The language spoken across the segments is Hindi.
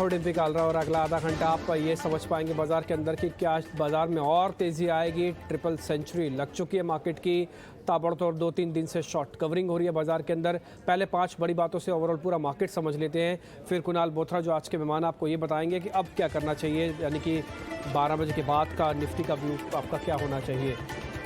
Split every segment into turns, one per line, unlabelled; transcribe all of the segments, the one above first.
कोड निकाल रहा है और अगला आधा घंटा आप ये समझ पाएंगे बाजार के अंदर कि क्या बाजार में और तेजी आएगी। ट्रिपल सेंचुरी लग चुकी है मार्केट की, ताबड़तोड़ 2-3 दिन से शॉर्ट कवरिंग हो रही है बाजार के अंदर। पहले 5 बड़ी बातों से ओवरऑल पूरा मार्केट समझ लेते हैं, फिर कुणाल बोथरा जो आज के मेहमान आपको ये बताएंगे कि अब क्या करना चाहिए, यानी कि 12 बजे के बाद का निफ्टी का व्यू आपका क्या होना चाहिए।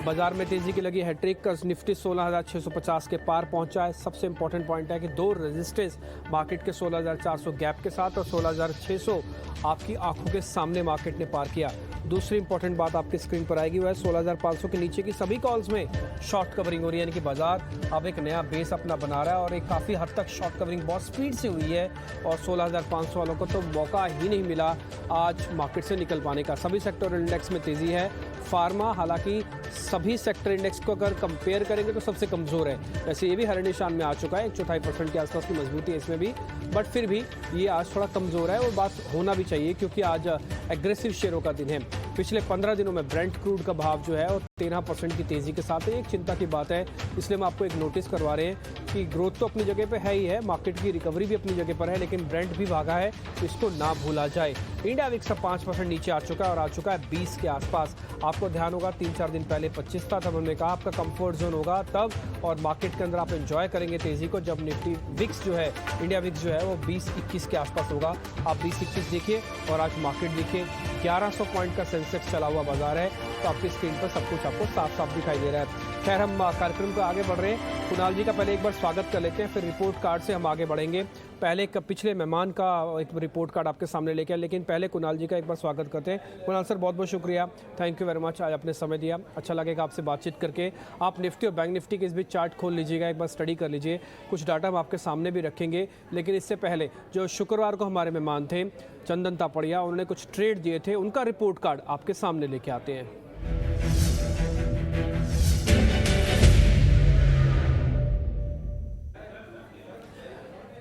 बाजार में तेजी की लगी हैट्रिक, निफ्टी 16,650 के पार पहुंचा है। सबसे इंपॉर्टेंट पॉइंट है कि 2 रेजिस्टेंस मार्केट के 16,400 गैप के साथ और 16,600 आपकी आंखों के सामने मार्केट ने पार किया। दूसरी इंपॉर्टेंट बात आपकी स्क्रीन पर आएगी, वह है 16,500 के नीचे की सभी कॉल्स में शॉर्ट कवरिंग हो रही है, यानी कि बाजार अब एक नया बेस अपना बना रहा है और एक काफ़ी हद तक शॉर्ट कवरिंग बहुत स्पीड से हुई है और 16,500 वालों को तो मौका ही नहीं मिला आज मार्केट से निकल पाने का। सभी सेक्टर इंडेक्स में तेज़ी है। फार्मा हालांकि सभी सेक्टर इंडेक्स को अगर कंपेयर करेंगे तो सबसे कमज़ोर है, वैसे ये भी हरे निशान में आ चुका है, 1/4% के आसपास की मजबूती है इसमें भी, बट फिर भी ये आज थोड़ा कमज़ोर है और बात होना भी चाहिए क्योंकि आज एग्रेसिव शेयरों का दिन है। पिछले 15 दिनों में ब्रेंट क्रूड का भाव जो है और 13% की तेज़ी के साथ है। एक चिंता की बात है, इसलिए हम आपको एक नोटिस करवा रहे हैं कि ग्रोथ तो अपनी जगह पे है ही है, मार्केट की रिकवरी भी अपनी जगह पर है, लेकिन ब्रेंट भी भागा है, तो इसको ना भूला जाए। इंडिया विक्स 5% नीचे आ चुका है और आ चुका है 20 के आसपास। आपको ध्यान होगा 3-4 दिन पहले 25 था, तब हमने कहा आपका कंफर्ट जोन होगा तब, और मार्केट के अंदर आप एंजॉय करेंगे तेज़ी को जब निफ्टी विक्स जो है, इंडिया विक्स जो है वो 20-21 के आसपास होगा। आप 20-21 देखिए और आज मार्केट देखिए 1100 पॉइंट का सेंसेक्स चला हुआ बाजार है, तो आपकी स्क्रीन पर सब कुछ आपको साफ साफ दिखाई दे रहा है। खैर हम कार्यक्रम को आगे बढ़ रहे हैं, कुणाल जी का पहले एक बार स्वागत कर लेते हैं, फिर रिपोर्ट कार्ड से हम आगे बढ़ेंगे। पहले एक पिछले मेहमान का एक रिपोर्ट कार्ड आपके सामने लेके आए, लेकिन पहले कुणाल जी का एक बार स्वागत करते हैं। कुणाल सर बहुत बहुत शुक्रिया, थैंक यू वेरी मच, आज आपने समय दिया, अच्छा लगेगा आपसे बातचीत करके। आप निफ्टी और बैंक निफ्टी के इस बीच चार्ट खोल लीजिएगा, एक बार स्टडी कर लीजिए, कुछ डाटा हम आपके सामने भी रखेंगे। लेकिन इससे पहले जो शुक्रवार को हमारे मेहमान थे चंदन तापड़िया, उन्होंने कुछ ट्रेड दिए थे, उनका रिपोर्ट कार्ड आपके सामने लेके आते हैं।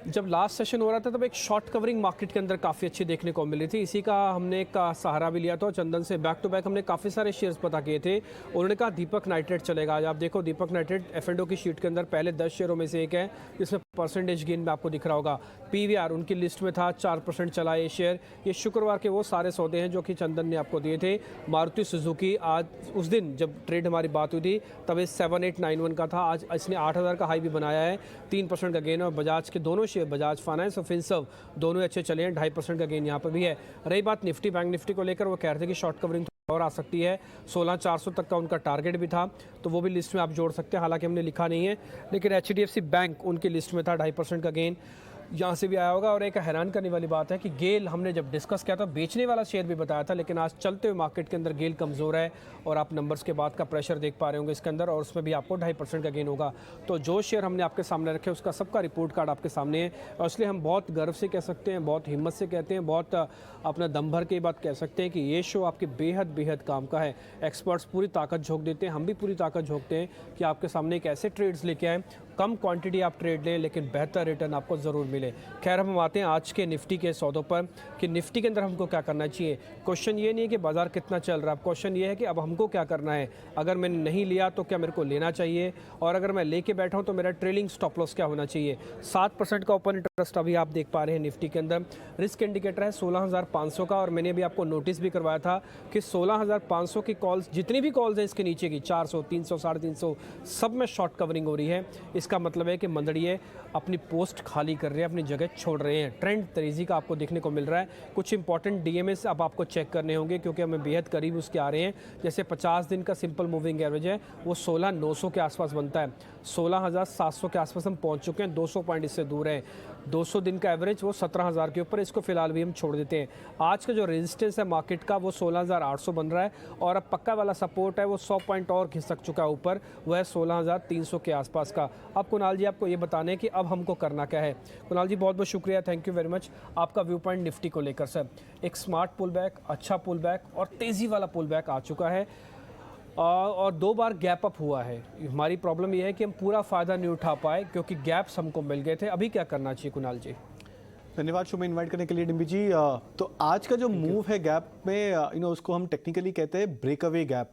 जब लास्ट सेशन हो रहा था तब एक शॉर्ट कवरिंग मार्केट के अंदर काफ़ी अच्छी देखने को मिली थी, इसी का हमने एक सहारा भी लिया था। चंदन से बैक टू बैक हमने काफ़ी सारे शेयर्स पता किए थे, उन्होंने कहा दीपक नाइट्रेट चलेगा। आज आप देखो दीपक नाइट्रेट F&O की शीट के अंदर पहले 10 शेयरों में से एक है, जिसमें परसेंटेज गेन में आपको दिख रहा होगा। PVR उनकी लिस्ट में था, 4% चला ये शेयर। ये शुक्रवार के वो सारे सौदे हैं जो कि चंदन ने आपको दिए थे। मारुति सुजुकी आज उस दिन जब ट्रेड हमारी बात हुई थी तब ये 7891 का था, आज इसने 8000 का हाई भी बनाया है, 3% का गेन। और बजाज के दोनों शेयर, बजाज फाइनेंस और फिनसर्व दोनों अच्छे चले हैं, 2.5% का गेन यहाँ पर भी है। रही बात निफ्टी बैंक निफ्टी को लेकर, वो कह रहे थे कि शॉर्ट कवरिंग और आ सकती है, 16,400 तक का उनका टारगेट भी था, तो वो भी लिस्ट में आप जोड़ सकते हैं, हालांकि हमने लिखा नहीं है। लेकिन HDFC बैंक उनकी लिस्ट में था, 2.5% का गेन यहाँ से भी आया होगा। और एक हैरान करने वाली बात है कि गेल हमने जब डिस्कस किया था बेचने वाला शेयर भी बताया था, लेकिन आज चलते हुए मार्केट के अंदर गेल कमज़ोर है और आप नंबर्स के बाद का प्रेशर देख पा रहे होंगे इसके अंदर, और उसमें भी आपको 2.5% का गेन होगा। तो जो शेयर हमने आपके सामने रखे उसका सबका रिपोर्ट कार्ड आपके सामने है, और इसलिए हम बहुत गर्व से कह सकते हैं, बहुत हिम्मत से कहते हैं, बहुत अपना दम भर के बात कह सकते हैं कि ये शो आपके बेहद काम का है। एक्सपर्ट्स पूरी ताकत झोंक देते हैं, हम भी पूरी ताकत झोंकते हैं कि आपके सामने एक ऐसे ट्रेड्स लेके आए, कम क्वांटिटी आप ट्रेड लें लेकिन बेहतर रिटर्न आपको ज़रूर मिले। खैर हम आते हैं आज के निफ्टी के सौदों पर कि निफ्टी के अंदर हमको क्या करना चाहिए। क्वेश्चन ये नहीं है कि बाजार कितना चल रहा है, क्वेश्चन ये है कि अब हमको क्या करना है। अगर मैंने नहीं लिया तो क्या मेरे को लेना चाहिए, और अगर मैं लेके बैठा हूँ तो मेरा ट्रेलिंग स्टॉप लॉस क्या होना चाहिए। 7% का ओपन इंटरेस्ट अभी आप देख पा रहे हैं निफ्टी के अंदर। रिस्क इंडिकेटर है 16,500 का, और मैंने अभी आपको नोटिस भी करवाया था कि 16,500 की कॉल्स, जितनी भी कॉल्स हैं इसके नीचे की 400, 300, 350, सब में शॉर्ट कवरिंग हो रही है। इसका मतलब है कि मंदड़िए अपनी पोस्ट खाली कर रहे हैं, अपनी जगह छोड़ रहे हैं। ट्रेंड तेजी का आपको देखने को मिल रहा है। कुछ इंपॉर्टेंट DMAs अब आपको चेक करने होंगे क्योंकि हमें बेहद करीब उसके आ रहे हैं। जैसे 50 दिन का सिंपल मूविंग एवरेज है, वो 16,900 के आसपास बनता है, 16,700 के आसपास हम पहुंच चुके हैं, 200 पॉइंट इससे दूर है। 200 दिन का एवरेज वो 17,000 के ऊपर, इसको फिलहाल भी हम छोड़ देते हैं। आज का जो रेजिस्टेंस है मार्केट का वो 16,800 बन रहा है, और अब पक्का वाला सपोर्ट है वो 100 पॉइंट और खिसक चुका है ऊपर, वो है 16,300 के आसपास का। अब कुणाल जी आपको ये बताने कि अब हमको करना क्या है। कुणाल जी बहुत बहुत शुक्रिया, थैंक यू वेरी मच आपका व्यू पॉइंट निफ्टी को लेकर। सर एक स्मार्ट पुल बैक, अच्छा पुल बैक और तेज़ी वाला पुल बैक आ चुका है, और 2 बार गैप अप हुआ है। हमारी प्रॉब्लम यह है कि हम पूरा फ़ायदा नहीं उठा पाए क्योंकि गैप्स हमको मिल गए थे। अभी क्या करना चाहिए कुणाल जी?
धन्यवाद शो में इनवाइट करने के लिए डिम्बी जी। तो आज का जो मूव है गैप में, उसको हम टेक्निकली कहते हैं ब्रेकअवे गैप।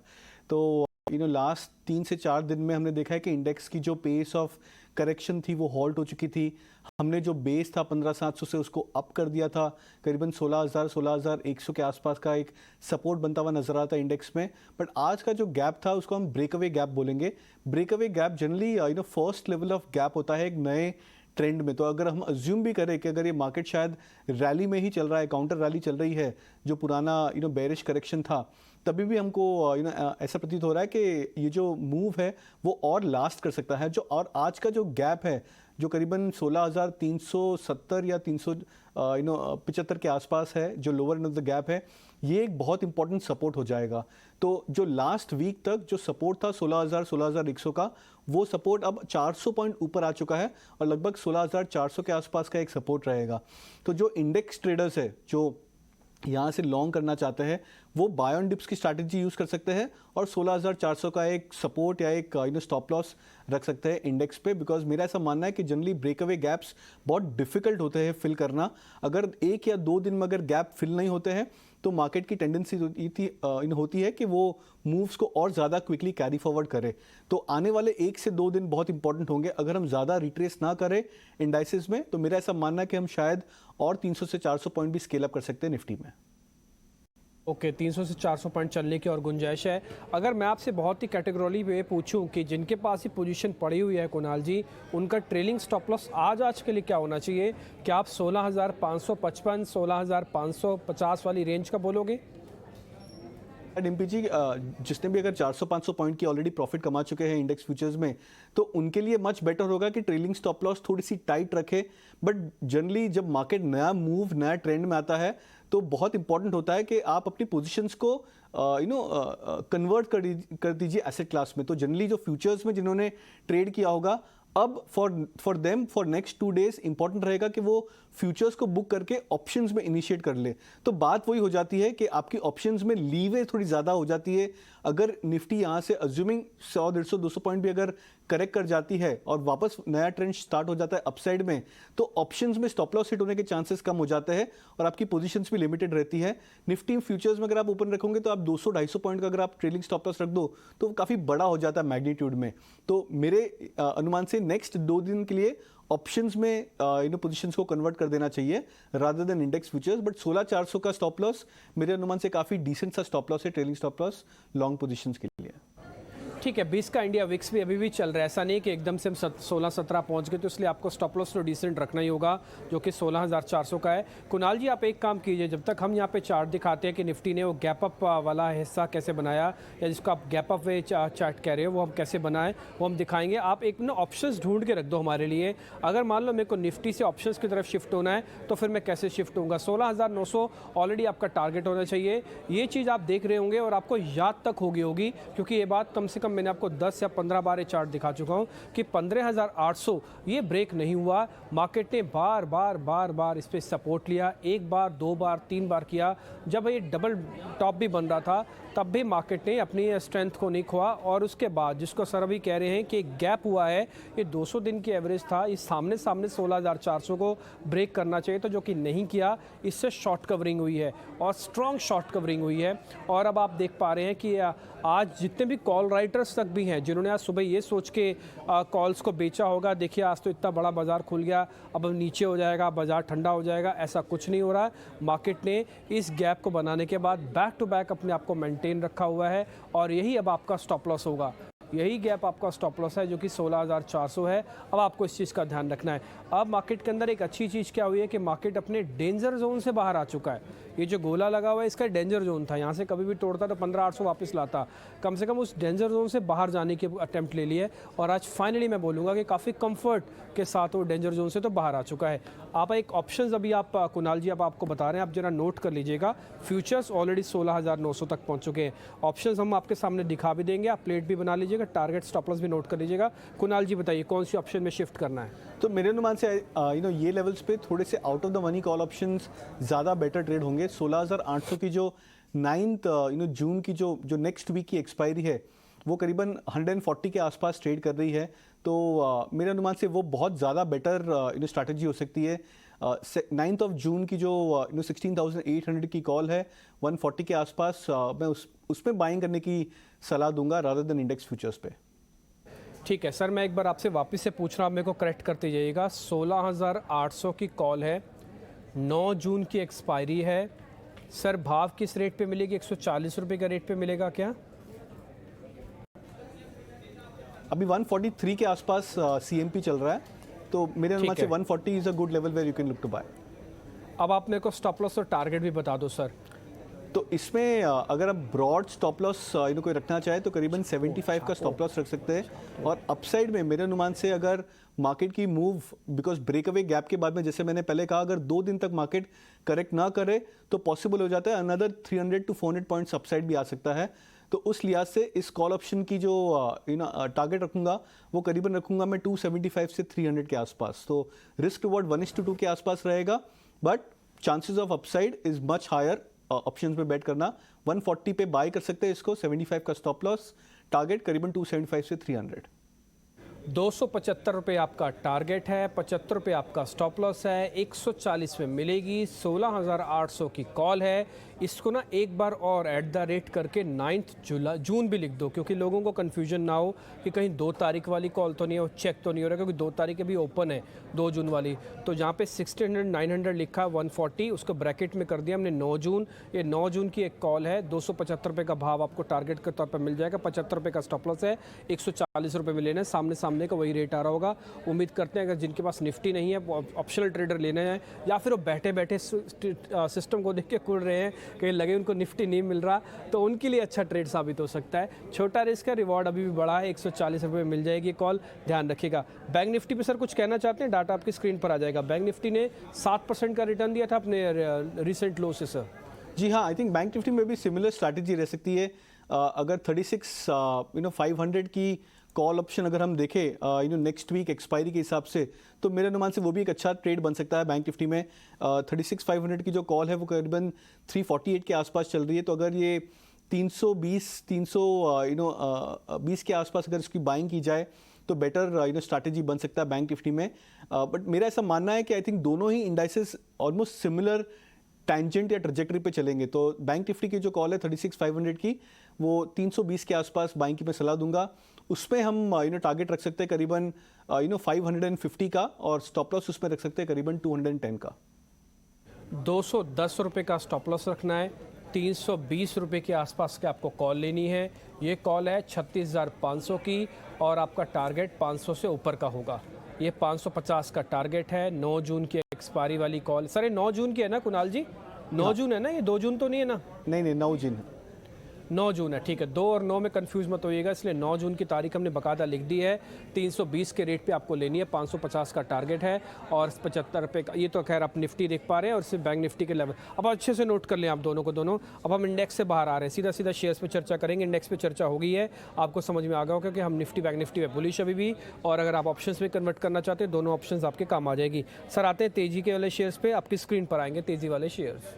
तो लास्ट 3 से 4 दिन में हमने देखा है कि इंडेक्स की जो पेस ऑफ करेक्शन थी वो हॉल्ट हो चुकी थी। हमने जो बेस था 15,700 से उसको अप कर दिया था, करीबन 16,100 के आसपास का एक सपोर्ट बनता हुआ नजर आता है इंडेक्स में। बट आज का जो गैप था उसको हम ब्रेकअवे गैप बोलेंगे। Breakaway gap generally first level of gap होता है एक नए ट्रेंड में। तो अगर हम अज्यूम भी करें कि अगर ये मार्केट शायद रैली में ही चल रहा है, काउंटर रैली चल रही है, जो पुराना बेरिश करेक्शन था, तभी भी हमको ऐसा प्रतीत हो रहा है कि ये जो मूव है वो और लास्ट कर सकता है। जो और आज का जो गैप है जो करीबन 16,370 या 375 के आसपास है, जो lower end of the gap है, ये एक बहुत इंपॉर्टेंट सपोर्ट हो जाएगा। तो जो लास्ट वीक तक जो सपोर्ट था 16,100 का, वो सपोर्ट अब 400 पॉइंट ऊपर आ चुका है और लगभग 16,400 के आसपास का एक सपोर्ट रहेगा। तो जो इंडेक्स ट्रेडर्स है जो यहाँ से लॉन्ग करना चाहते हैं, वो बाय ऑन डिप्स की स्ट्रैटेजी यूज़ कर सकते हैं और 16,400 का एक सपोर्ट या एक स्टॉप लॉस रख सकते हैं इंडेक्स पे। बिकॉज मेरा ऐसा मानना है कि जनरली ब्रेकअवे गैप्स बहुत डिफिकल्ट होते हैं फिल करना। अगर 1 या 2 दिन में अगर गैप फिल नहीं होते हैं तो मार्केट की टेंडेंसी होती है कि वो मूव्स को और ज़्यादा क्विकली कैरी फॉरवर्ड करे। तो आने वाले 1 से 2 दिन बहुत इंपॉर्टेंट होंगे। अगर हम ज़्यादा रिट्रेस ना करें इंडाइसेस में, तो मेरा ऐसा मानना है कि हम शायद और 300 से 400 पॉइंट भी स्केल अप कर सकते हैं निफ्टी में।
ओके, 300 से 400 पॉइंट चलने की और गुंजाइश है। अगर मैं आपसे बहुत ही कैटेगरी में पूछूं कि जिनके पास ही पोजीशन पड़ी हुई है कुणाल जी, उनका ट्रेलिंग स्टॉप लॉस आज के लिए क्या होना चाहिए? क्या आप 16,555, 16,550 वाली रेंज का बोलोगे?
डिम्पी जी, जिसने भी अगर 400-500 पॉइंट की ऑलरेडी प्रॉफिट कमा चुके हैं इंडेक्स फ्यूचर्स में, तो उनके लिए मच बेटर होगा कि ट्रेलिंग स्टॉप लॉस थोड़ी सी टाइट रखे। बट जनरली जब मार्केट नया मूव नया ट्रेंड में आता है तो बहुत इंपॉर्टेंट होता है कि आप अपनी पोजीशंस को कन्वर्ट कर दीजिए एसेट क्लास में। तो जनरली जो फ्यूचर्स में जिन्होंने ट्रेड किया होगा, अब for them for next 2 days important रहेगा कि वो फ्यूचर्स को बुक करके ऑप्शंस में इनिशिएट कर ले। तो बात वही हो जाती है कि आपकी ऑप्शंस में लीवे थोड़ी ज़्यादा हो जाती है। अगर निफ्टी यहाँ से अज्यूमिंग 100, 150, 200 पॉइंट भी अगर करेक्ट कर जाती है और वापस नया ट्रेंड स्टार्ट हो जाता है अपसाइड में, तो ऑप्शंस में स्टॉप लॉस हिट होने के चांसेस कम हो जाते हैं और आपकी पोजीशंस भी लिमिटेड रहती है। निफ्टी फ्यूचर्स में अगर आप ओपन रखोगे तो आप 200-250 पॉइंट का अगर आप ट्रेलिंग स्टॉप लॉस रख दो तो काफ़ी बड़ा हो जाता है मैग्नीट्यूड में। तो मेरे अनुमान से नेक्स्ट 2 दिन के लिए ऑप्शंस में पोजीशंस को कन्वर्ट कर देना चाहिए rather than index futures. But 16,400 का स्टॉप लॉस मेरे अनुमान से काफ़ी डिसेंट सा स्टॉप लॉस है, trailing stop loss long positions के लिए।
ठीक है, 20 का इंडिया विक्स भी अभी भी चल रहा है। ऐसा नहीं कि एकदम से हम 16-17 पहुंच गए, तो इसलिए आपको स्टॉप लॉस तो डिसेंट रखना ही होगा, जो कि 16,400 का है। कुणाल जी, आप एक काम कीजिए, जब तक हम यहाँ पे चार्ट दिखाते हैं कि निफ्टी ने वो गैप अप वाला हिस्सा कैसे बनाया, या जिसको आप गैप अप वे चार्ट कह रहे हो, वो हम कैसे बनाएं वो हम दिखाएंगे। आप एक ना ऑप्शंस ढूंढ के रख दो हमारे लिए। अगर मान लो मेरे को निफ्टी से ऑप्शंस की तरफ शिफ्ट होना है तो फिर मैं कैसे शिफ्ट होऊंगा? 16,900 ऑलरेडी आपका टारगेट होना चाहिए। ये चीज़ आप देख रहे होंगे और आपको याद तक होगी, क्योंकि ये बात कम से कम मैंने आपको 10 या 15 बार ये चार्ट दिखा चुका हूं कि 15,800 ये ब्रेक नहीं हुआ। मार्केट ने बार बार इस पे सपोर्ट लिया, 1 बार 2 बार 3 बार किया। जब ये डबल टॉप भी बन रहा था तब भी मार्केट ने अपनी स्ट्रेंथ को नहीं खोआ, और उसके बाद जिसको सर अभी कह रहे हैं कि एक गैप हुआ है, ये 200 दिन की एवरेज था, इस सामने 16,400 को ब्रेक करना चाहिए, तो जो कि नहीं किया। इससे शॉर्ट कवरिंग हुई है और स्ट्रॉन्ग शॉर्ट कवरिंग हुई है। और अब आप देख पा रहे हैं कि आज जितने भी कॉल राइटर्स तक भी हैं जिन्होंने आज सुबह ये सोच के कॉल्स को बेचा होगा, देखिए आज तो इतना बड़ा बाजार खुल गया, अब नीचे हो जाएगा, बाजार ठंडा हो जाएगा, ऐसा कुछ नहीं हो रहा है। मार्केट ने इस गैप को बनाने के बाद बैक टू बैक अपने आप को मेंटेन रखा हुआ है और यही अब आपका स्टॉप लॉस होगा। यही गैप आपका स्टॉप लॉस है जो कि 16,400 है। अब आपको इस चीज़ का ध्यान रखना है। अब मार्केट के अंदर एक अच्छी चीज़ क्या हुई है कि मार्केट अपने डेंजर जोन से बाहर आ चुका है। ये जो गोला लगा हुआ है इसका डेंजर जोन था, यहाँ से कभी भी तोड़ता तो 15,800 वापस लाता। कम से कम उस डेंजर जोन से बाहर जाने की अटेम्प्ट ले लिए और आज फाइनली मैं बोलूँगा कि काफ़ी कंफर्ट के साथ वो डेंजर जोन से तो बाहर आ चुका है। आप एक ऑप्शंस अभी आप कुणाल जी अब आपको बता रहे हैं, आप जरा नोट कर लीजिएगा। फ्यूचर्स ऑलरेडी 16,900 तक पहुँच चुके हैं। ऑप्शंस हम आपके सामने दिखा भी देंगे, आप प्लेट भी बना लीजिएगा, टारगेट स्टॉप लॉस भी नोट कर लीजिएगा। कुणाल जी बताइए कौन सी ऑप्शन में शिफ्ट करना है?
तो मेरे अनुमान से ये लेवल्स पे थोड़े से out of the money call options ज़्यादा बेटर ट्रेड होंगे। 16,800 की जो 9th जून की जो नेक्स्ट वीक की एक्सपायरी है वो करीबन 140 के आसपास ट्रेड कर रही है। तो मेरे अनुमान से वो बहुत ज़्यादा बेटर स्ट्रैटेजी हो सकती है। 9th ऑफ जून की जो 16,800 की कॉल है 140 के आसपास, मैं उसमें बाइंग करने की सलाह दूंगा रादर देन इंडेक्स फ्यूचर्स पे।
ठीक है सर, मैं एक बार आपसे वापस से पूछ रहा हूँ, मेरे को करेक्ट करते जाइएगा। 16,800 की कॉल है, 9 जून की एक्सपायरी है। सर भाव किस रेट पे मिलेगी? 140 रुपये का रेट पे मिलेगा क्या?
अभी 143 के आसपास CMP चल रहा है, तो मेरे अनुमान से 140 is a good level where you can look to buy.
अब आप मेरे को स्टॉप लॉस और टारगेट भी बता दो सर।
तो इसमें अगर आप ब्रॉड स्टॉप लॉस कोई रखना चाहे तो करीबन 75 का स्टॉप लॉस रख सकते हैं। और अपसाइड में मेरे अनुमान से अगर मार्केट की मूव बिकॉज ब्रेकअवे गैप के बाद में, जैसे मैंने पहले कहा, अगर 2 दिन तक मार्केट करेक्ट ना करे तो पॉसिबल हो जाता है अनदर 300 to 400 पॉइंट्स अपसाइड भी आ सकता है। तो उस लिहाज से इस कॉल ऑप्शन की जो टारगेट रखूंगा वो करीबन रखूंगा मैं 275 से 300 के आसपास। तो रिस्क रिवॉर्ड 1:2 के आसपास रहेगा, but chances of upside is much higher options में बैट करना। 140 पे बाय कर सकते हैं इसको, 75 का स्टॉप लॉस, टारगेट करीबन 275 से 300।
275 रुपये आपका टारगेट है, 75 रुपये आपका स्टॉप लॉस है, 140 में मिलेगी, 16,800 की कॉल है। इसको ना एक बार और @ करके 9 जून भी लिख दो, क्योंकि लोगों को कन्फ्यूजन ना हो कि कहीं 2 तारीख वाली कॉल तो नहीं है, चेक तो नहीं हो रहा, क्योंकि 2 तारीख अभी ओपन है 2 जून वाली। तो जहाँ पे 1600 900 लिखा है 140, उसको ब्रैकेट में कर दिया हमने 9 जून। ये 9 जून की एक कॉल है, 275 रुपये का भाव आपको टारगेट के तौर पर मिल जाएगा, 75 रुपये का स्टॉप लॉस है, 140 रुपये में लेना है। सामने सामने का वही रेट आ रहा होगा। उम्मीद करते हैं अगर जिनके पास निफ्टी नहीं है वो ऑप्शनल ट्रेडर लेने हैं, या फिर वो बैठे बैठे सिस्टम को देख के कुड़ रहे हैं, कहीं लगे उनको निफ्टी नहीं मिल रहा, तो उनके लिए अच्छा ट्रेड साबित हो सकता है। छोटा रिस्क है, रिवॉर्ड अभी भी बड़ा है, 140 रुपये में मिल जाएगी कॉल, ध्यान रखिएगा। बैंक निफ्टी पे सर कुछ कहना चाहते हैं? डाटा आपकी स्क्रीन पर आ जाएगा। बैंक निफ्टी ने 7% का रिटर्न दिया था अपने रिसेंट लो से सर।
जी हाँ, आई थिंक बैंक निफ्टी में भी सिमिलर स्ट्रैटेजी रह सकती है। अगर 36,500 की कॉल ऑप्शन अगर हम देखें नेक्स्ट वीक एक्सपायरी के हिसाब से, तो मेरे अनुमान से वो भी एक अच्छा ट्रेड बन सकता है बैंक निफ्टी में। 36,500 की जो कॉल है वो करीबन 348 के आसपास चल रही है, तो अगर ये 320 के आसपास अगर इसकी बाइंग की जाए तो बेटर स्ट्रैटेजी बन सकता है बैंक निफ्टी में। बट मेरा ऐसा मानना है कि आई थिंक दोनों ही इंडाइसेस ऑलमोस्ट सिमिलर टेंजेंट या ट्रजेक्टरी पे चलेंगे। तो बैंक निफ्टी की जो कॉल है 36,500 की, वो 320 के आसपास बाइंग की मैं सलाह दूंगा। उसमें हम टारगेट रख सकते हैं करीबन 550 का, और स्टॉप लॉस उसमें रख सकते हैं करीबन 210 का।
210 रुपये का स्टॉप लॉस रखना है, 320 रुपये के आसपास के आपको कॉल लेनी है। ये कॉल है 36,500 की, और आपका टारगेट 500 से ऊपर का होगा। ये 550 का टारगेट है। 9 जून की एक्सपायरी वाली कॉल। सर ये 9 जून की है ना कुणाल जी? 9 जून है ना, ये 2 जून तो नहीं है ना?
नहीं, 9 जून है।
9 जून है, ठीक है। 2 और 9 में कंफ्यूज मत होइएगा, इसलिए 9 जून की तारीख हमने बकायदा लिख दी है। 320 के रेट पे आपको लेनी है, 550 का टारगेट है, और 75 रुपये का। ये तो खैर आप निफ्टी देख पा रहे हैं, और सिर्फ बैंक निफ्टी के लेवल। अब अच्छे से नोट कर लें आप दोनों को दोनों। अब हम इंडेक्स से बाहर आ रहे हैं, सीधा सीधा शेयर्स पे चर्चा करेंगे। इंडेक्स पे चर्चा हो गई है, आपको समझ में आ गया होगा कि हम निफ्टी बैंक निफ्टी पे बुलिश अभी भी, और अगर आप ऑप्शंस में कन्वर्ट करना चाहते हैं, दोनों ऑप्शंस आपके काम आ जाएगी। सर आते हैं तेजी के वाले शेयर्स पे, आपकी स्क्रीन पर आएंगे तेजी वाले शेयर्स।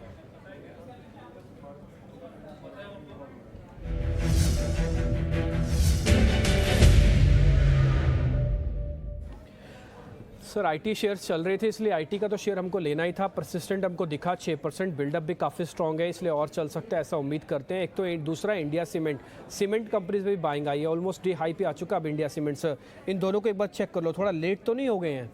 सर आईटी शेयर्स चल रहे थे, इसलिए आईटी का तो शेयर हमको लेना ही था। परसिस्टेंट हमको दिखा 6%, बिल्डअप भी काफ़ी स्ट्रॉन्ग है, इसलिए और चल सकता है ऐसा उम्मीद करते हैं। एक तो दूसरा इंडिया सीमेंट कंपनीज में भी बाइंग आई है, ऑलमोस्ट डी हाई पे आ चुका अब इंडिया सीमेंट। सर इन दोनों को एक बार चेक कर लो, थोड़ा लेट तो नहीं हो गए हैं?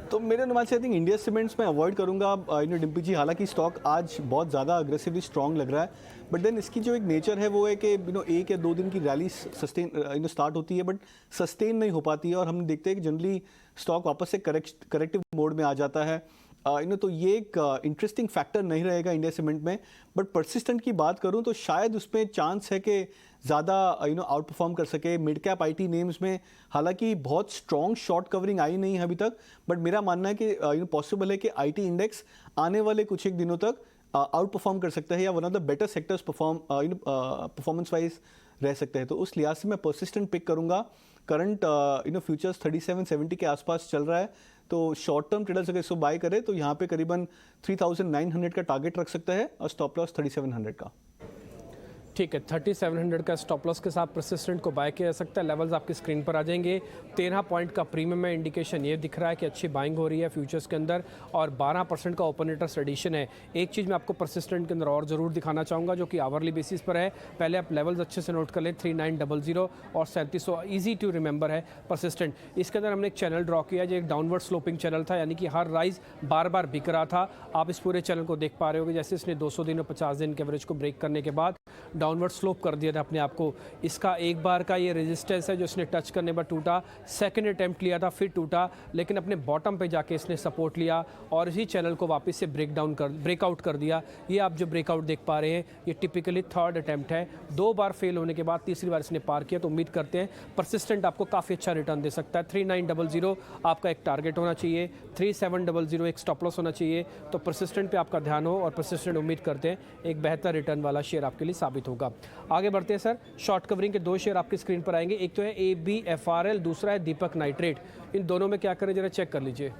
तो मेरे अनुमान से आई थिंक इंडिया सीमेंट्स में अवॉइड करूंगा डिम्पी जी। हालांकि स्टॉक आज बहुत ज़्यादा अग्रेसिवली स्ट्रॉन्ग लग रहा है, बट देन इसकी जो एक नेचर है वो है कि 1 या 2 दिन की रैली सस्टेन स्टार्ट होती है, बट सस्टेन नहीं हो पाती है, और हम देखते हैं कि जनरली स्टॉक वापस से करेक्टिव मोड में आ जाता है। तो ये एक इंटरेस्टिंग फैक्टर नहीं रहेगा इंडिया सीमेंट में। बट परसिस्टेंट की बात करूं तो शायद उसमें चांस है कि ज़्यादा आउट परफॉर्म कर सके मिड कैप आईटी नेम्स में। हालांकि बहुत स्ट्रॉन्ग शॉर्ट कवरिंग आई नहीं है अभी तक, बट मेरा मानना है कि पॉसिबल है कि आईटी इंडेक्स आने वाले कुछ एक दिनों तक आउट परफॉर्म कर सकता है, या one of the better sectors performance wise रह सकते हैं। तो उस लिहाज से मैं परसिस्टेंट पिक करूंगा। करंट फ्यूचर्स 3770 के आसपास चल रहा है, तो शॉर्ट टर्म ट्रेडर्स अगर इसको बाय करे तो यहाँ पे करीबन 3900 का टारगेट रख सकता है, और स्टॉप लॉस 3700 का।
ठीक है, 3700 का स्टॉप लॉस के साथ परसिस्टेंट को बाय किया जा सकता है। लेवल्स आपकी स्क्रीन पर आ जाएंगे। 13 पॉइंट का प्रीमियम में इंडिकेशन ये दिख रहा है कि अच्छी बाइंग हो रही है फ्यूचर्स के अंदर, और 12% का ओपन इंटरेस्ट एडिशन है। एक चीज़ मैं आपको परसिस्टेंट के अंदर और ज़रूर दिखाना चाहूँगा जो कि आवरली बेसिस पर है। पहले आप लेवल्स अच्छे से नोट कर लें, 3900 और 3700, ईजी टू रिमेंबर है परसिस्टेंट। इसके अंदर हमने एक चैनल ड्रॉ किया जो एक डाउनवर्ड स्लोपिंग चैनल था, यानी कि हर राइज बार बार बिक रहा था। आप इस पूरे चैनल को देख पा रहे होगे, जैसे इसने 200 दिन और 50 दिन के एवरेज को ब्रेक करने के बाद डाउनवर्ड स्लोप कर दिया था अपने आप को। इसका एक बार का ये रेजिस्टेंस है जो इसने टच करने पर टूटा, सेकंड अटेम्प्ट लिया था फिर टूटा, लेकिन अपने बॉटम पे जाके इसने सपोर्ट लिया और इसी चैनल को वापस से ब्रेकआउट कर दिया। ये आप जो ब्रेकआउट देख पा रहे हैं ये टिपिकली थर्ड अटेम्प्ट है। 2 बार फेल होने के बाद तीसरी बार इसने पार किया, तो उम्मीद करते हैं परसिस्टेंट आपको काफ़ी अच्छा रिटर्न दे सकता है। 3900 आपका एक टारगेट होना चाहिए, 3700 एक स्टॉप लॉस होना चाहिए। तो परसिस्टेंट पे आपका ध्यान हो, और परसिस्टेंट उम्मीद करते हैं एक बेहतर रिटर्न वाला शेयर आपके लिए साबित होगा। आगे बढ़ते हैं सर, शॉर्ट कवरिंग के 2 शेयर आपकी स्क्रीन पर आएंगे। एक तो है ABFRL, दूसरा है दीपक नाइट्रेट। इन दोनों में क्या करें जरा चेक कर लीजिए।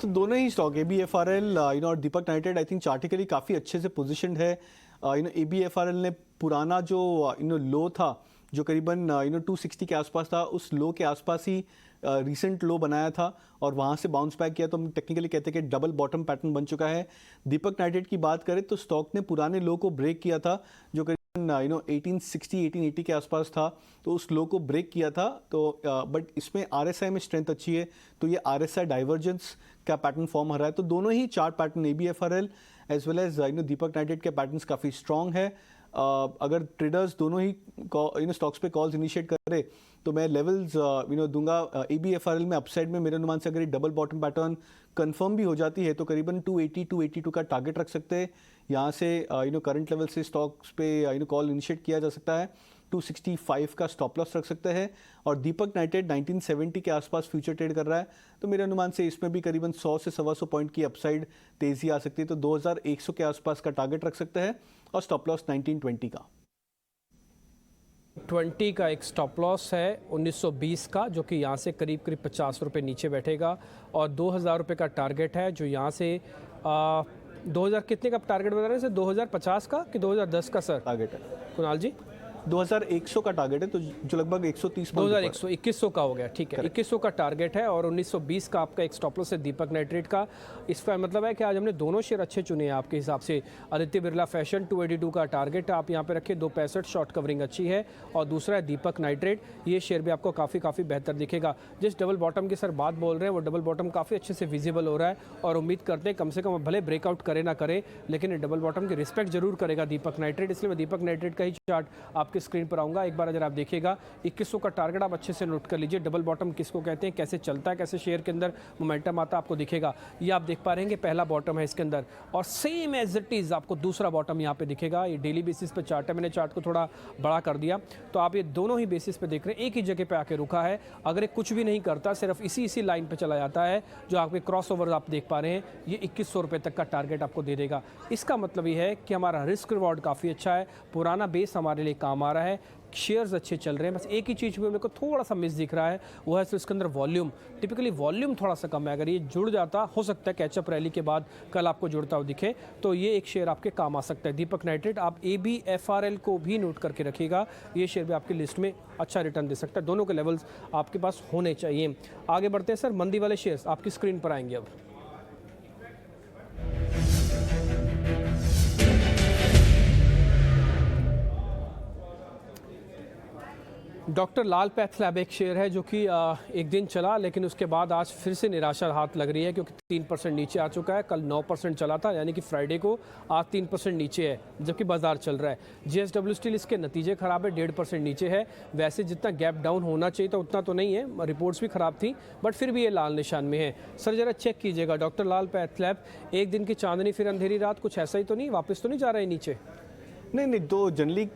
तो दोनों ही स्टॉक ABFRL और दीपक नाइट्रेट आई थिंक चार्टिकली काफ़ी अच्छे से पोजीशनड है। ABFRL ने पुराना जो लो था जो करीबन 260 के आसपास था, उस लो के आसपास ही रीसेंट लो बनाया था और वहाँ से बाउंस बैक किया, तो हम टेक्निकली कहते हैं कि डबल बॉटम पैटर्न बन चुका है। दीपक नाइट्रेट की बात करें तो स्टॉक ने पुराने लो को ब्रेक किया था जो करीबन 1860 1880 के आसपास था, तो उस लो को ब्रेक किया था। तो बट इसमें RSI में स्ट्रेंथ अच्छी है, तो ये RSI डाइवर्जेंस का पैटर्न फॉर्म हो रहा है। तो दोनों ही chart pattern ABFRL as well as Deepak Nitrite के पैटर्न्स काफ़ी स्ट्रॉन्ग है। अगर ट्रेडर्स दोनों ही स्टॉक्स पे कॉल्स इनिशिएट करे तो मैं लेवल्स दूंगा। ABFRL में अपसाइड में मेरे अनुमान से अगर डबल बॉटम पैटर्न कंफर्म भी हो जाती है तो करीबन 280 282 का टारगेट रख सकते हैं। यहाँ से करंट लेवल से स्टॉक्स पे कॉल इनिशिएट किया जा सकता है। 265 का स्टॉप लॉस रख सकते हैं। और दीपक नाइट्रेट 1970 के आसपास फ्यूचर ट्रेड कर रहा है, तो मेरे अनुमान से इसमें भी करीबन 100 से 125 पॉइंट की अपसाइड तेजी आ सकती है। तो 2100 के आसपास का टारगेट रख सकते हैं और स्टॉप लॉस 1920 का
20 का एक स्टॉप लॉस है 1920 का, जो कि यहाँ से करीब करीब 50 रुपये नीचे बैठेगा, और 2000 रुपये का टारगेट है जो यहाँ से 2000 कितने का टारगेट बता रहे हैं सर? 2050 का कि 2010 का सर
टारगेट है
कुणाल जी?
2100 का टारगेट है, तो जो लगभग 130
2100 का हो गया, ठीक है। 2100 का टारगेट है और 1920 का आपका एक स्टॉप लॉस है दीपक नाइट्रेट का। इसका मतलब है कि आज हमने दोनों शेयर अच्छे चुने हैं आपके हिसाब से। आदित्य बिरला फैशन 282 का टारगेट आप यहाँ पे रखें, 265 शॉर्ट कवरिंग अच्छी है, और दूसरा है दीपक नाइट्रेट। ये शेयर भी आपको काफ़ी बेहतर दिखेगा। जिस डबल बॉटम की सर बात बोल रहे हैं वो डबल बॉटम काफ़ी अच्छे से विजिबल हो रहा है, और उम्मीद करते हैं कम से कम भले ब्रेकआउट करे ना करे, लेकिन ये डबल बॉटम की रिस्पेक्ट जरूर करेगा दीपक नाइट्रेट। इसलिए मैं दीपक नाइट्रेट का ही चार्ट आपकी स्क्रीन पर आऊँगा। एक बार अगर आप देखिएगा 2100 का टारगेट आप अच्छे से नोट कर लीजिए। डबल बॉटम किसको कहते हैं, कैसे चलता है, कैसे शेयर के अंदर मोमेंटम आता है, आपको दिखेगा। ये आप देख पा रहे हैं पहला बॉटम है इसके अंदर, और सेम एज इट इज आपको दूसरा बॉटम यहाँ पे दिखेगा। ये डेली बेसिस पे चार्ट है, मैंने चार्ट को थोड़ा बड़ा कर दिया, तो आप ये दोनों ही बेसिस पे देख रहे हैं, एक ही जगह पे आके रुका है। अगर ये कुछ भी नहीं करता, सिर्फ इसी लाइन पे चला जाता है, जो आपके क्रॉस ओवर आप देख पा रहे हैं, ये 2100 रुपये तक का टारगेट आपको दे देगा। इसका मतलब ये है कि हमारा रिस्क रिवॉर्ड काफ़ी अच्छा है, पुराना बेस हमारे लिए काम आ रहा है, शेयर्स अच्छे चल रहे हैं। बस एक ही चीज़ में मेरे को थोड़ा सा मिस दिख रहा है, वो है इसके अंदर वॉल्यूम। टिपिकली वॉल्यूम थोड़ा सा कम है, अगर ये जुड़ जाता, हो सकता है कैचअप रैली के बाद कल आपको जुड़ता हुआ दिखे, तो ये एक शेयर आपके काम आ सकता है। दीपक नाइट्रेट आप ABFRL को भी नोट करके रखिएगा, ये शेयर भी आपकी लिस्ट में अच्छा रिटर्न दे सकता है। दोनों के लेवल्स आपके पास होने चाहिए। आगे बढ़ते हैं सर, मंदी वाले शेयर्स आपकी स्क्रीन पर आएंगे अब। डॉक्टर लाल पैथलैब एक शेयर है जो कि एक दिन चला, लेकिन उसके बाद आज फिर से निराशा हाथ लग रही है, क्योंकि 3% नीचे आ चुका है। कल 9% चला था, यानी कि फ्राइडे को, आज 3% नीचे है, जबकि बाजार चल रहा है। JSW स्टील इसके नतीजे खराब है, 1.5% नीचे है। वैसे जितना गैप डाउन होना चाहिए था उतना तो नहीं है, रिपोर्ट्स भी खराब थी, बट फिर भी ये लाल निशान में है। सर जरा चेक कीजिएगा, डॉक्टर लाल पैथलैब, एक दिन की चांदनी फिर अंधेरी रात, कुछ ऐसा ही तो नहीं, वापस तो नहीं जा रहा है नीचे?
नहीं, तो जनरली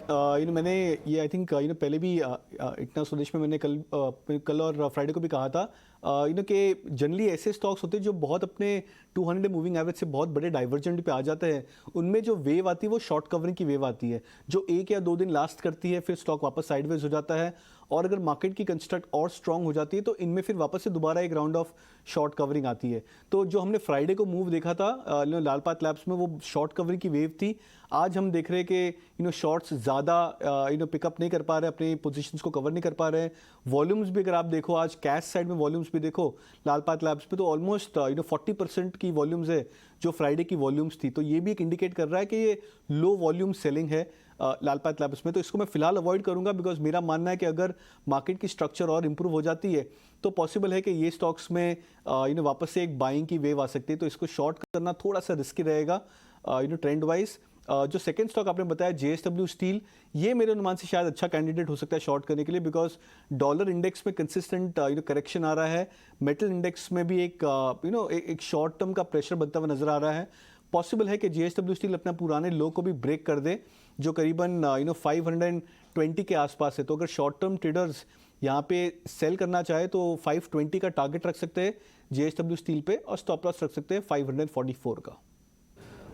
मैंने ये आई थिंक पहले भी इतना स्वदेश में मैंने कल और फ्राइडे को भी कहा था कि जनरली ऐसे स्टॉक्स होते हैं जो बहुत अपने 200 मूविंग एवरेज से बहुत बड़े डाइवर्जेंट पे आ जाते हैं। उनमें जो वेव आती है वो शॉर्ट कवरिंग की वेव आती है, जो 1 या 2 दिन लास्ट करती है, फिर स्टॉक वापस साइडवेज हो जाता है और अगर मार्केट की कंस्ट्रक्ट और स्ट्रांग हो जाती है तो इनमें फिर वापस से दोबारा एक राउंड ऑफ शॉर्ट कवरिंग आती है। तो जो हमने फ्राइडे को मूव देखा था लाल पाथ लैब्स में, वो शॉर्ट कवरिंग की वेव थी। आज हम देख रहे हैं कि शॉर्ट्स ज़्यादा पिकअप नहीं कर पा रहे, अपनी पोजीशंस को कवर नहीं कर पा रहे। वॉल्यूम्स भी अगर आप देखो, आज कैश साइड में वॉल्यूम्स भी देखो लाल पाथ लैब्स पे, तो ऑलमोस्ट 40% की वॉल्यूम्स है जो फ्राइडे की वॉल्यूम्स थी। तो ये भी एक इंडिकेट कर रहा है कि ये लो वॉल्यूम सेलिंग है लाल पाथ लैब्स में। तो इसको मैं फिलहाल अवॉइड करूंगा, बिकॉज मेरा मानना है कि अगर मार्केट की स्ट्रक्चर और इंप्रूव हो जाती है तो पॉसिबल है कि ये स्टॉक्स में वापस से एक बाइंग की वेव आ सकती है। तो इसको शॉर्ट करना थोड़ा सा रिस्की रहेगा ट्रेंड वाइज। जो सेकंड स्टॉक आपने बताया JSW स्टील, ये मेरे अनुमान से शायद अच्छा कैंडिडेट हो सकता है शॉर्ट करने के लिए, बिकॉज डॉलर इंडेक्स में कंसिस्टेंट करेक्शन आ रहा है। मेटल इंडेक्स में भी एक शॉर्ट टर्म का प्रेशर बनता हुआ नजर आ रहा है। पॉसिबल है कि JSW स्टील अपना पुराने लो को भी ब्रेक कर दे, जो करीबन 520 के आसपास है। तो अगर शॉर्ट टर्म ट्रेडर्स यहाँ पे सेल करना चाहे तो 520 का टारगेट रख सकते हैं JSW स्टील पे, और स्टॉप लॉस रख सकते हैं 544 का।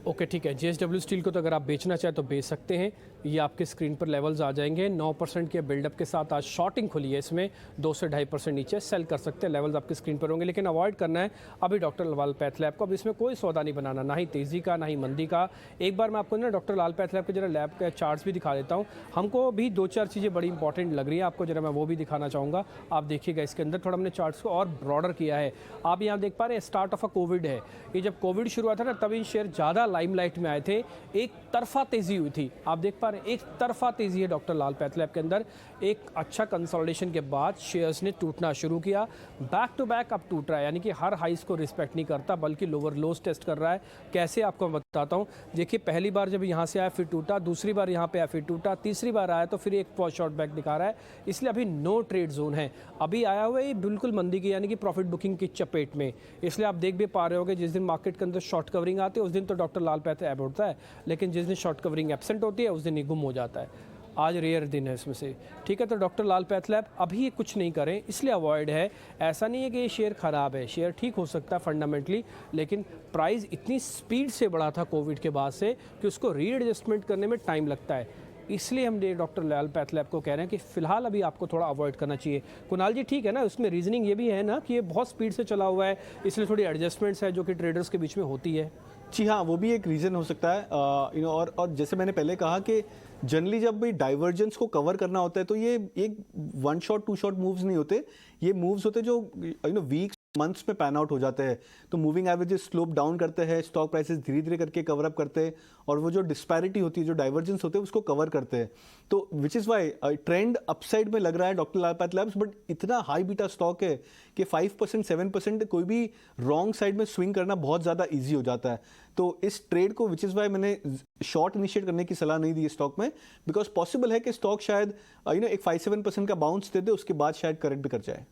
ओके ठीक है, JSW स्टील को तो अगर आप बेचना चाहें तो बेच सकते हैं। ये आपके स्क्रीन पर लेवल्स आ जाएंगे। 9% के बिल्डअप के साथ आज शॉर्टिंग खुली है, इसमें 2 से 2.5% नीचे सेल कर सकते हैं। लेवल्स आपके स्क्रीन पर होंगे, लेकिन अवॉइड करना है अभी डॉक्टर लाल पैथ लैब को। अब इसमें कोई सौदा नहीं बनाना, ना ही तेज़ी का ना ही मंदी का। एक बार मैं आपको ना डॉक्टर लाल पैथ लैब के जरा लैब के चार्ट्स भी दिखा देता हूँ। हमको भी 2-4 चीज़ें बड़ी इंपॉर्टेंट लग रही है, आपको जरा मैं वो भी दिखाना चाहूँगा। आप देखिएगा इसके अंदर थोड़ा हमने चार्ट्स को और ब्रॉडर किया है। आप यहाँ देख पा रहे हैं स्टार्ट ऑफ अ कोविड है। ये जब कोविड शुरू हुआ था ना, तभी शेयर ज़्यादा लाइमलाइट में आए थे। एक तरफा तेजी हुई थी, आप देख पा रहे हैं एक तरफा तेजी है डॉक्टर लाल पैथ लैब के अंदर। एक अच्छा कंसोलिडेशन के बाद शेयर्स ने टूटना शुरू किया, बैक टू बैक अब टूट रहा है, यानी कि हर हाइस को रिस्पेक्ट नहीं करता बल्कि लोअर लोज टेस्ट कर रहा है। कैसे आपको मैं बताता हूं। देखिए पहली बार जब यहां से आया फिर टूटा, दूसरी बार यहां पे आया फिर टूटा, तीसरी बार आया तो फिर एक शॉर्ट बैक दिखा रहा है। इसलिए अभी नो ट्रेड जोन है। अभी आया हुआ है बिल्कुल मंदी की, यानी कि प्रॉफिट बुकिंग की चपेट में। इसलिए आप देख भी पा रहे होगे, जिस दिन मार्केट के अंदर शॉर्ट कवरिंग आती है उस दिन तो डॉक्टर लाल पैथ ऐब होता है, लेकिन जिस दिन शॉर्ट कवरिंग एब्सेंट होती है उस दिन ये गुम हो जाता है। आज रेयर दिन है इसमें से, ठीक है। तो डॉक्टर लाल पैथ लैब अभी ये कुछ नहीं करें, इसलिए अवॉइड है। ऐसा नहीं है कि ये शेयर ख़राब है, शेयर ठीक हो सकता है फंडामेंटली, लेकिन प्राइस इतनी स्पीड से बढ़ा था कोविड के बाद से कि उसको रीएडजस्टमेंट करने में टाइम लगता है। इसलिए हम डॉक्टर लाल पैथ लैब को कह रहे हैं कि फिलहाल अभी आपको थोड़ा अवॉइड करना चाहिए। कुणाल जी ठीक है ना, उसमें रीजनिंग ये भी है ना कि ये बहुत स्पीड से चला हुआ है, इसलिए थोड़ी एडजस्टमेंट्स है जो कि ट्रेडर्स के बीच में होती है।
जी हाँ, वो भी एक रीज़न हो सकता है। और जैसे मैंने पहले कहा कि जनरली जब भी डाइवर्जेंस को कवर करना होता है तो ये एक 1 शॉट 2 शॉट मूव्स नहीं होते, ये मूव्स होते जो वीक्स मंथ्स में पैन आउट हो जाते हैं। तो मूविंग एवरेजेस स्लोप डाउन करते हैं, स्टॉक प्राइसेस धीरे धीरे करके कवर अप करते हैं, और वो जो डिस्पैरिटी होती है, जो डाइवर्जेंस होते हैं, उसको कवर करते हैं। तो which is why trend upside में लग रहा है doctor Lal path labs, but इतना हाई बीटा स्टॉक है कि 5% 7% कोई भी रॉन्ग साइड में स्विंग करना बहुत ज़्यादा ईजी हो जाता है। तो इस ट्रेड को विच इज़ वाई मैंने शॉर्ट इनिशिएट करने की सलाह नहीं दी स्टॉक में, बिकॉज पॉसिबल है कि स्टॉक शायद एक 5-7% का बाउंस दे दे, उसके बाद शायद करेक्ट भी कर जाए।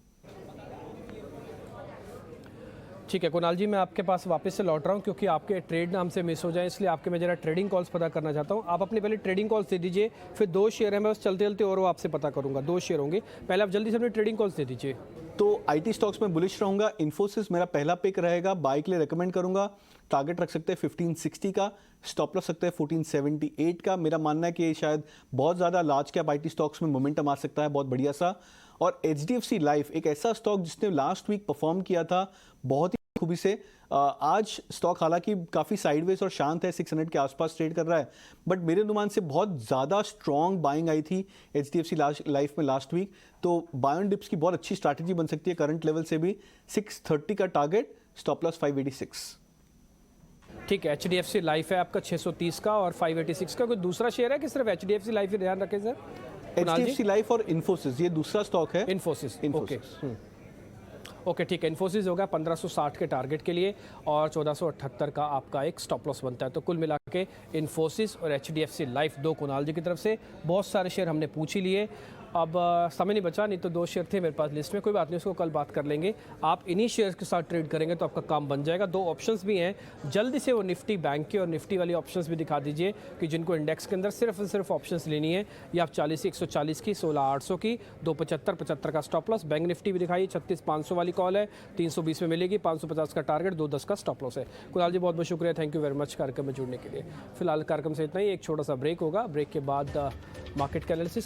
ठीक है कुणाल जी, मैं आपके पास वापस से लौट रहा हूँ क्योंकि आपके ट्रेड नाम से मिस हो जाए, इसलिए आपके मैं जरा ट्रेडिंग कॉल्स पता करना चाहता हूँ। आप अपने पहले ट्रेडिंग कॉल्स दे दीजिए, फिर 2 शेयर हैं, मैं बस चलते चलते और वो आपसे पता करूँगा। 2 शेयर होंगे, पहले आप जल्दी से अपने ट्रेडिंग कॉल्स दे दीजिए।
तो आईटी स्टॉक्स में बुलिश रहूंगा। इन्फोसिस मेरा पहला पिक रहेगा, बाय के लिए रेकमेंड करूंगा। टारगेट रख सकते हैं 1560 का, स्टॉप लॉस सकते हैं 1478 का। मेरा मानना है कि शायद बहुत ज़्यादा लार्ज कैप आईटी स्टॉक्स में मोमेंटम आ सकता है, बहुत बढ़िया सा। और HDFC लाइफ एक ऐसा स्टॉक जिसने लास्ट वीक परफॉर्म किया था बहुत ही खूबी से। आज स्टॉक हालांकि काफ़ी साइडवेज और शांत है, 600 के आसपास ट्रेड कर रहा है, बट मेरे अनुमान से बहुत ज़्यादा स्ट्रॉन्ग बाइंग आई थी HDFC लाइफ में लास्ट वीक। तो बाय ऑन डिप्स की बहुत अच्छी स्ट्रैटेजी बन सकती है करंट लेवल से भी। 630 का टारगेट, स्टॉप लॉस 586।
ठीक है, HDFC लाइफ है आपका 630 का और 586 का। कोई दूसरा शेयर है कि सिर्फ HDFC लाइफ ही ध्यान रखें सर?
HDFC लाइफ और इन्फोसिस, ये दूसरा स्टॉक है।
इन्फोसिस ओके ओके ठीक है। इन्फोसिस होगा 1560 के टारगेट के लिए और 1478 का आपका एक स्टॉप लॉस बनता है। तो कुल मिला के इन्फोसिस और HDFC लाइफ 2 कुणाल जी की तरफ से। बहुत सारे शेयर हमने पूछ ही लिए, अब समय नहीं बचा, नहीं तो 2 शेयर थे मेरे पास लिस्ट में। कोई बात नहीं, उसको कल बात कर लेंगे। आप इन्हीं शेयर्स के साथ ट्रेड करेंगे तो आपका काम बन जाएगा। 2 ऑप्शंस भी हैं, जल्दी से वो निफ्टी बैंक के और निफ्टी वाली ऑप्शंस भी दिखा दीजिए कि जिनको इंडेक्स के अंदर सिर्फ और सिर्फ ऑप्शंस लेनी है। ये आप 40 140 की, 16 800 की, 275 75 का स्टॉप लॉस। बैंक निफ्टी भी दिखाइए, 36 500 वाली कॉल है, 320 में मिलेगी, 550 का टारगेट, 210 का स्टॉप लॉस है। कुणाल जी बहुत बहुत शुक्रिया, थैंक यू वेरी मच कार्यक्रम में जुड़ने के लिए। फिलहाल कार्यक्रम से इतना ही, एक छोटा सा ब्रेक होगा, ब्रेक के बाद मार्केट का एनालिसिस